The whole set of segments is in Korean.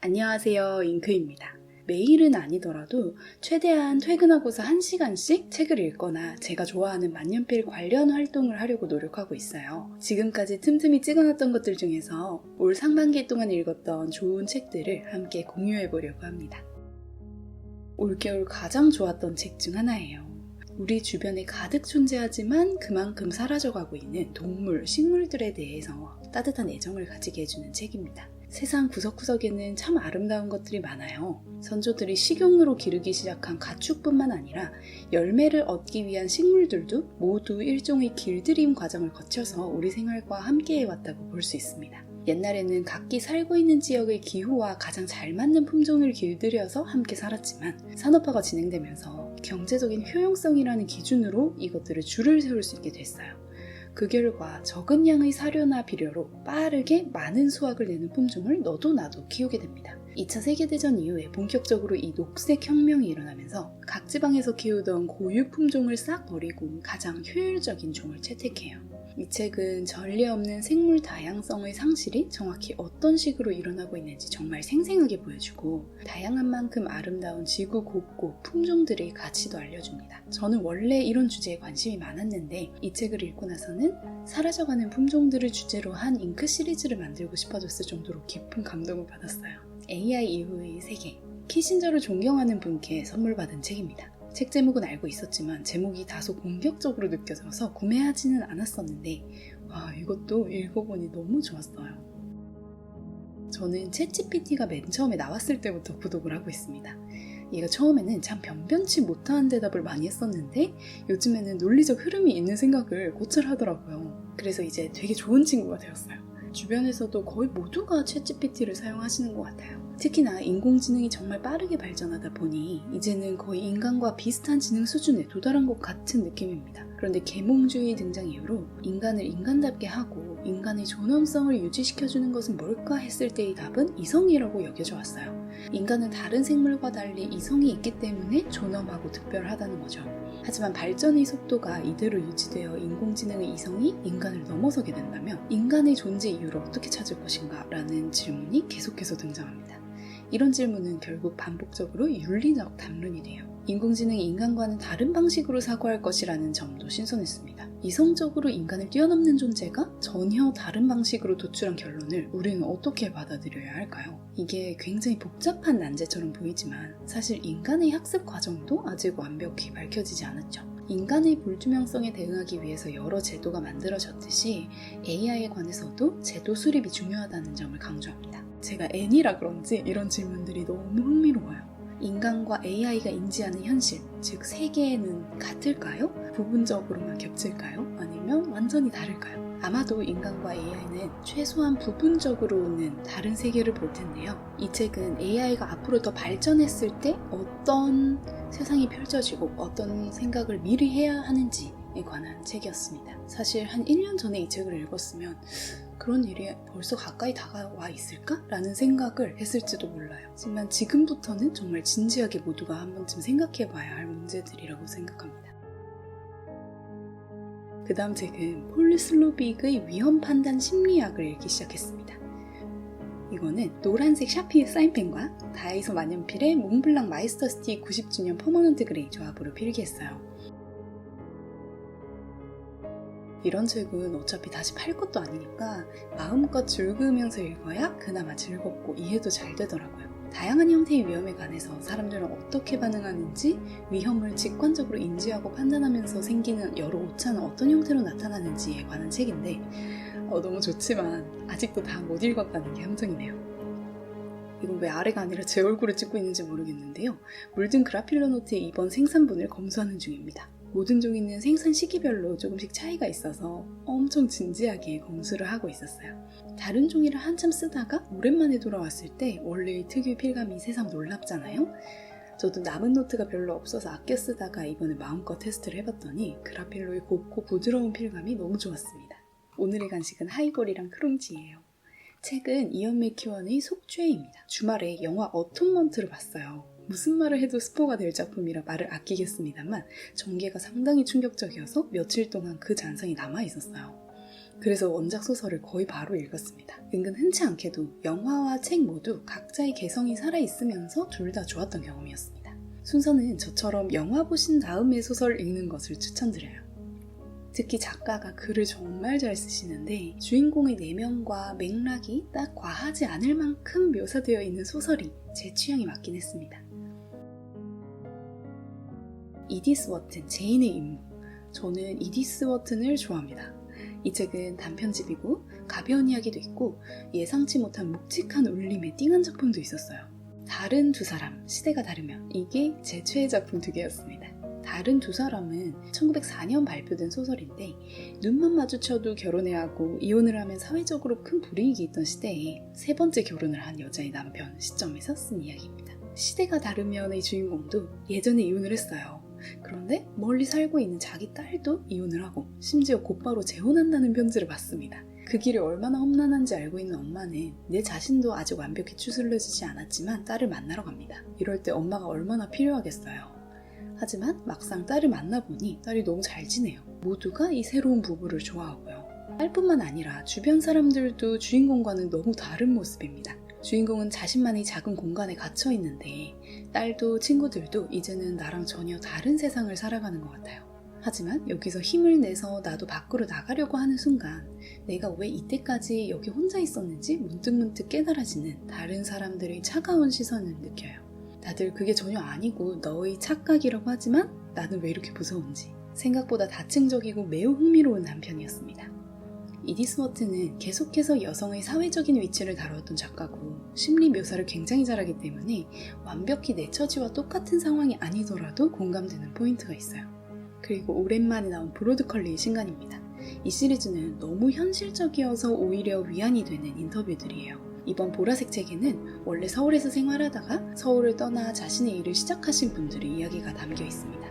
안녕하세요, 잉크입니다. 매일은 아니더라도 최대한 퇴근하고서 1시간씩 책을 읽거나 제가 좋아하는 만년필 관련 활동을 하려고 노력하고 있어요. 지금까지 틈틈이 찍어놨던 것들 중에서 올 상반기 동안 읽었던 좋은 책들을 함께 공유해보려고 합니다. 올겨울 가장 좋았던 책 중 하나예요. 우리 주변에 가득 존재하지만 그만큼 사라져가고 있는 동물, 식물들에 대해서 따뜻한 애정을 가지게 해주는 책입니다. 세상 구석구석에는 참 아름다운 것들이 많아요. 선조들이 식용으로 기르기 시작한 가축뿐만 아니라 열매를 얻기 위한 식물들도 모두 일종의 길들임 과정을 거쳐서 우리 생활과 함께 해왔다고 볼 수 있습니다. 옛날에는 각기 살고 있는 지역의 기후와 가장 잘 맞는 품종을 길들여서 함께 살았지만 산업화가 진행되면서 경제적인 효용성이라는 기준으로 이것들을 줄을 세울 수 있게 됐어요. 그 결과 적은 양의 사료나 비료로 빠르게 많은 수확을 내는 품종을 너도 나도 키우게 됩니다. 2차 세계대전 이후에 본격적으로 이 녹색 혁명이 일어나면서 각 지방에서 키우던 고유 품종을 싹 버리고 가장 효율적인 종을 채택해요. 이 책은 전례 없는 생물 다양성의 상실이 정확히 어떤 식으로 일어나고 있는지 정말 생생하게 보여주고 다양한 만큼 아름다운 지구 곳곳 품종들의 가치도 알려줍니다. 저는 원래 이런 주제에 관심이 많았는데 이 책을 읽고 나서는 사라져가는 품종들을 주제로 한 잉크 시리즈를 만들고 싶어졌을 정도로 깊은 감동을 받았어요. AI 이후의 세계, 키신저를 존경하는 분께 선물 받은 책입니다. 책 제목은 알고 있었지만 제목이 다소 공격적으로 느껴져서 구매하지는 않았었는데 이것도 읽어보니 너무 좋았어요. 저는 챗GPT가 맨 처음에 나왔을 때부터 구독을 하고 있습니다. 얘가 처음에는 참 변변치 못한 대답을 많이 했었는데 요즘에는 논리적 흐름이 있는 생각을 고찰하더라고요. 그래서 이제 되게 좋은 친구가 되었어요. 주변에서도 거의 모두가 챗GPT를 사용하시는 것 같아요. 특히나 인공지능이 정말 빠르게 발전하다 보니 이제는 거의 인간과 비슷한 지능 수준에 도달한 것 같은 느낌입니다. 그런데 계몽주의 등장 이후로 인간을 인간답게 하고 인간의 존엄성을 유지시켜주는 것은 뭘까 했을 때의 답은 이성이라고 여겨져 왔어요. 인간은 다른 생물과 달리 이성이 있기 때문에 존엄하고 특별하다는 거죠. 하지만 발전의 속도가 이대로 유지되어 인공지능의 이성이 인간을 넘어서게 된다면 인간의 존재 이유를 어떻게 찾을 것인가 라는 질문이 계속해서 등장합니다. 이런 질문은 결국 반복적으로 윤리적 담론이 돼요. 인공지능이 인간과는 다른 방식으로 사고할 것이라는 점도 신선했습니다. 이성적으로 인간을 뛰어넘는 존재가 전혀 다른 방식으로 도출한 결론을 우리는 어떻게 받아들여야 할까요? 이게 굉장히 복잡한 난제처럼 보이지만 사실 인간의 학습 과정도 아직 완벽히 밝혀지지 않았죠. 인간의 불투명성에 대응하기 위해서 여러 제도가 만들어졌듯이 AI에 관해서도 제도 수립이 중요하다는 점을 강조합니다. 제가 N이라 그런지 이런 질문들이 너무 흥미로워요. 인간과 AI가 인지하는 현실, 즉 세계는 같을까요? 부분적으로만 겹칠까요? 아니면 완전히 다를까요? 아마도 인간과 AI는 최소한 부분적으로는 다른 세계를 볼 텐데요. 이 책은 AI가 앞으로 더 발전했을 때 어떤 세상이 펼쳐지고 어떤 생각을 미리 해야 하는지에 관한 책이었습니다. 사실 한 1년 전에 이 책을 읽었으면 그런 일이 벌써 가까이 다가와 있을까? 라는 생각을 했을지도 몰라요. 하지만 지금부터는 정말 진지하게 모두가 한 번쯤 생각해봐야 할 문제들이라고 생각합니다. 그 다음 책은 폴 슬로빅의 위험 판단 심리학을 읽기 시작했습니다. 이거는 노란색 샤피 사인펜과 다이소 만년필의 몽블랑 마이스터 스틱 90주년 퍼머넌트 그레이 조합으로 필기했어요. 이런 책은 어차피 다시 팔 것도 아니니까 마음껏 즐거우면서 읽어야 그나마 즐겁고 이해도 잘 되더라고요. 다양한 형태의 위험에 관해서 사람들은 어떻게 반응하는지, 위험을 직관적으로 인지하고 판단하면서 생기는 여러 오차는 어떤 형태로 나타나는지에 관한 책인데 너무 좋지만 아직도 다 못 읽었다는 게 함정이네요. 이건 왜 아래가 아니라 제 얼굴을 찍고 있는지 모르겠는데요. 물든 그라필러 노트의 이번 생산분을 검수하는 중입니다. 모든 종이는 생산 시기별로 조금씩 차이가 있어서 엄청 진지하게 검수를 하고 있었어요. 다른 종이를 한참 쓰다가 오랜만에 돌아왔을 때 원래의 특유의 필감이 새삼 놀랍잖아요. 저도 남은 노트가 별로 없어서 아껴 쓰다가 이번에 마음껏 테스트를 해봤더니 그라필로의 곱고 부드러운 필감이 너무 좋았습니다. 오늘의 간식은 하이볼이랑 크롱치예요. 책은 이언 맥키원의 속죄입니다. 주말에 영화 어톤먼트를 봤어요. 무슨 말을 해도 스포가 될 작품이라 말을 아끼겠습니다만 전개가 상당히 충격적이어서 며칠 동안 그 잔상이 남아있었어요. 그래서 원작 소설을 거의 바로 읽었습니다. 은근 흔치 않게도 영화와 책 모두 각자의 개성이 살아있으면서 둘 다 좋았던 경험이었습니다. 순서는 저처럼 영화 보신 다음에 소설 읽는 것을 추천드려요. 특히 작가가 글을 정말 잘 쓰시는데 주인공의 내면과 맥락이 딱 과하지 않을 만큼 묘사되어 있는 소설이 제 취향에 맞긴 했습니다. 이디스 워튼, 제인의 임무. 저는 이디스 워튼을 좋아합니다. 이 책은 단편집이고 가벼운 이야기도 있고 예상치 못한 묵직한 울림의 띵한 작품도 있었어요. 다른 두 사람, 시대가 다르면 이게 제 최애 작품 2개였습니다. 다른 두 사람은 1904년 발표된 소설인데 눈만 마주쳐도 결혼해야 하고 이혼을 하면 사회적으로 큰 불이익이 있던 시대에 세 번째 결혼을 한 여자의 남편 시점에서 쓴 이야기입니다. 시대가 다르면의 주인공도 예전에 이혼을 했어요. 그런데 멀리 살고 있는 자기 딸도 이혼을 하고 심지어 곧바로 재혼한다는 편지를 받습니다. 그 길이 얼마나 험난한지 알고 있는 엄마는 내 자신도 아직 완벽히 추스러지지 않았지만 딸을 만나러 갑니다. 이럴 때 엄마가 얼마나 필요하겠어요. 하지만 막상 딸을 만나보니 딸이 너무 잘 지내요. 모두가 이 새로운 부부를 좋아하고요. 딸뿐만 아니라 주변 사람들도 주인공과는 너무 다른 모습입니다. 주인공은 자신만의 작은 공간에 갇혀 있는데 딸도 친구들도 이제는 나랑 전혀 다른 세상을 살아가는 것 같아요. 하지만 여기서 힘을 내서 나도 밖으로 나가려고 하는 순간 내가 왜 이때까지 여기 혼자 있었는지 문득문득 깨달아지는 다른 사람들의 차가운 시선을 느껴요. 다들 그게 전혀 아니고 너의 착각이라고 하지만 나는 왜 이렇게 무서운지. 생각보다 다층적이고 매우 흥미로운 단편이었습니다. 이디스 워튼은 계속해서 여성의 사회적인 위치를 다루었던 작가고 심리 묘사를 굉장히 잘하기 때문에 완벽히 내 처지와 똑같은 상황이 아니더라도 공감되는 포인트가 있어요. 그리고 오랜만에 나온 브로드컬리의 신간입니다. 이 시리즈는 너무 현실적이어서 오히려 위안이 되는 인터뷰들이에요. 이번 보라색 책에는 원래 서울에서 생활하다가 서울을 떠나 자신의 일을 시작하신 분들의 이야기가 담겨 있습니다.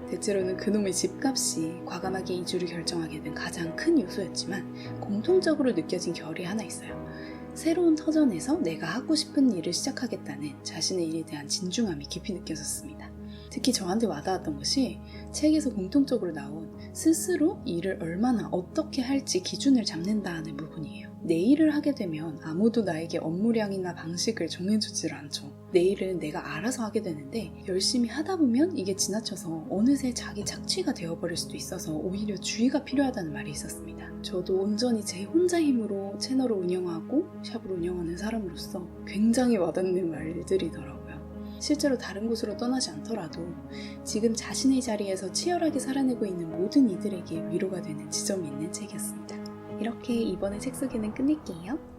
대체로는 그놈의 집값이 과감하게 이주를 결정하게 된 가장 큰 요소였지만 공통적으로 느껴진 결이 하나 있어요. 새로운 터전에서 내가 하고 싶은 일을 시작하겠다는 자신의 일에 대한 진중함이 깊이 느껴졌습니다. 특히 저한테 와닿았던 것이 책에서 공통적으로 나온 스스로 일을 얼마나 어떻게 할지 기준을 잡는다는 부분이에요. 내 일을 하게 되면 아무도 나에게 업무량이나 방식을 정해주질 않죠. 내 일은 내가 알아서 하게 되는데 열심히 하다 보면 이게 지나쳐서 어느새 자기 착취가 되어버릴 수도 있어서 오히려 주의가 필요하다는 말이 있었습니다. 저도 온전히 제 혼자 힘으로 채널을 운영하고 샵을 운영하는 사람으로서 굉장히 와닿는 말들이더라고요. 실제로 다른 곳으로 떠나지 않더라도 지금 자신의 자리에서 치열하게 살아내고 있는 모든 이들에게 위로가 되는 지점이 있는 책이었습니다. 이렇게 이번에 책 소개는 끝낼게요.